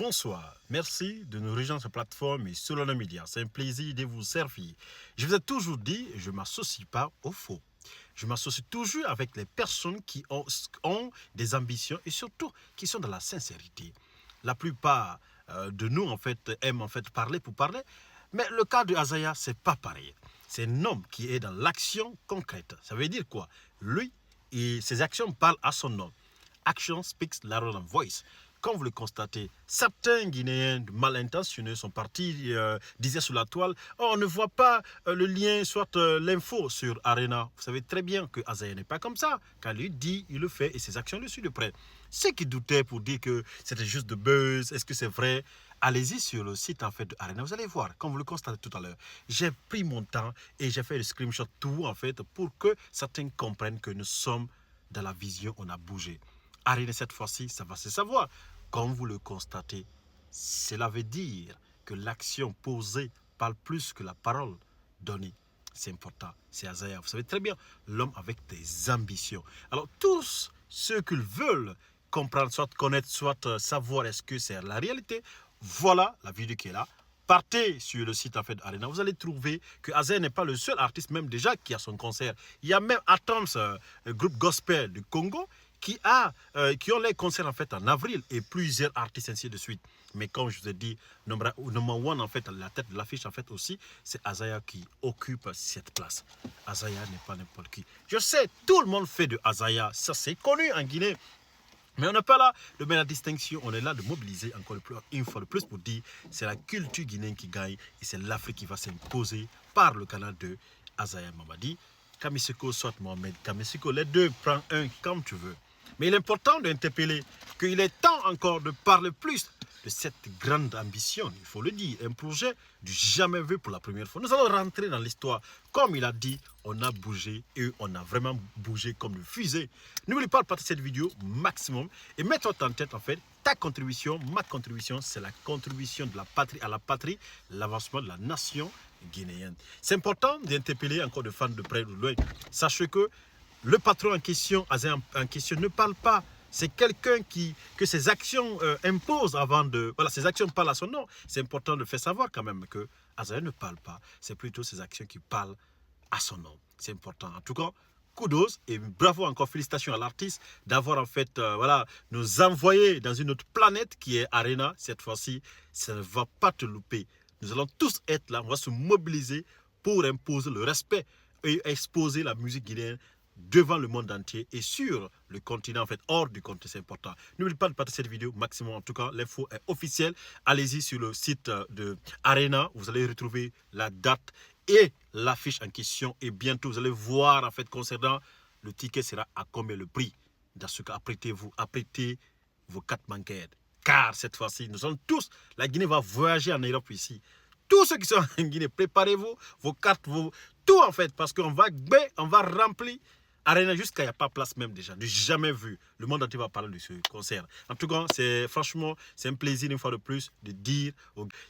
bonsoir. Merci de nous rejoindre sur la plateforme et sur le média. C'est un plaisir de vous servir. Je vous ai toujours dit, je ne m'associe pas au faux. Je m'associe toujours avec les personnes qui ont des ambitions et surtout qui sont dans la sincérité. La plupart de nous, aiment parler pour parler. Mais le cas de Azaya, c'est pas pareil. C'est un homme qui est dans l'action concrète. Ça veut dire quoi? Lui, et ses actions parlent à son nom. Action speaks louder than voice. Comme vous le constatez, certains Guinéens mal intentionnés sont partis, disaient sur la toile, oh, on ne voit pas le lien, soit l'info sur Arena. Vous savez très bien que Azaya n'est pas comme ça. Quand lui dit, il le fait et ses actions le suivent de près. Ceux qui doutaient pour dire que c'était juste de buzz, est-ce que c'est vrai? Allez-y sur le site de Arena, vous allez voir, comme vous le constatez tout à l'heure. J'ai pris mon temps et j'ai fait le screenshot tout pour que certains comprennent que nous sommes dans la vision, on a bougé. Arena cette fois-ci, ça va se savoir. Comme vous le constatez, cela veut dire que l'action posée parle plus que la parole donnée. C'est important, c'est Azaya. Vous savez très bien, l'homme avec des ambitions. Alors tous ceux qui veulent comprendre, soit connaître, soit savoir est-ce que c'est la réalité, voilà la vidéo qui est là. Partez sur le site d'Arena, vous allez trouver que Azaya n'est pas le seul artiste même déjà qui a son concert. Il y a même Atoms, le groupe gospel du Congo, qui ont les concerts en avril et plusieurs artistes ainsi de suite. Mais comme je vous ai dit, number one la tête de l'affiche aussi, c'est Azaya qui occupe cette place. Azaya n'est pas n'importe qui. Je sais, tout le monde fait de Azaya, ça c'est connu en Guinée. Mais on n'est pas là de mettre la distinction, on est là de mobiliser encore une fois de plus pour dire c'est la culture guinéenne qui gagne et c'est l'Afrique qui va s'imposer par le canal de Azaya Mamadi. Kamisiko soit Mohamed Kamisiko, les deux, prends un comme tu veux. Mais il est important d'interpeller qu'il est temps encore de parler plus de cette grande ambition, il faut le dire, un projet du jamais vu pour la première fois. Nous allons rentrer dans l'histoire. Comme il a dit, on a bougé et on a vraiment bougé comme une fusée. N'oublie pas de partager cette vidéo maximum et mets-toi en tête ta contribution, ma contribution, c'est la contribution de la patrie à la patrie, l'avancement de la nation guinéenne. C'est important d'interpeller encore des fans de près ou de loin. Sachez que le patron en question, Azaya en question, ne parle pas. C'est quelqu'un que ses actions imposent avant de... Voilà, ses actions parlent à son nom. C'est important de faire savoir quand même que Azaya ne parle pas. C'est plutôt ses actions qui parlent à son nom. C'est important. En tout cas, kudos et bravo encore, félicitations à l'artiste d'avoir nous envoyer dans une autre planète qui est Arena. Cette fois-ci, ça ne va pas te louper. Nous allons tous être là, on va se mobiliser pour imposer le respect et exposer la musique guinéenne devant le monde entier et sur le continent, hors du continent, c'est important. N'oubliez pas de partager cette vidéo maximum. En tout cas, l'info est officielle. Allez-y sur le site de Arena, vous allez retrouver la date et l'affiche en question. Et bientôt, vous allez voir, concernant le ticket sera à combien le prix. Dans ce cas, apprêtez vos cartes bancaires. Car cette fois-ci, nous sommes tous, la Guinée va voyager en Europe ici. Tous ceux qui sont en Guinée, préparez-vous, vos cartes, tout parce qu'on va remplir Arena jusqu'à il n'y a pas place même déjà, du jamais vu. Le monde entier va parler de ce concert. En tout cas, franchement, c'est un plaisir une fois de plus de dire,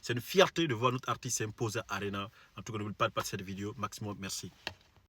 c'est une fierté de voir notre artiste s'imposer à Arena. En tout cas, n'oubliez pas de partager cette vidéo. Maximum, merci.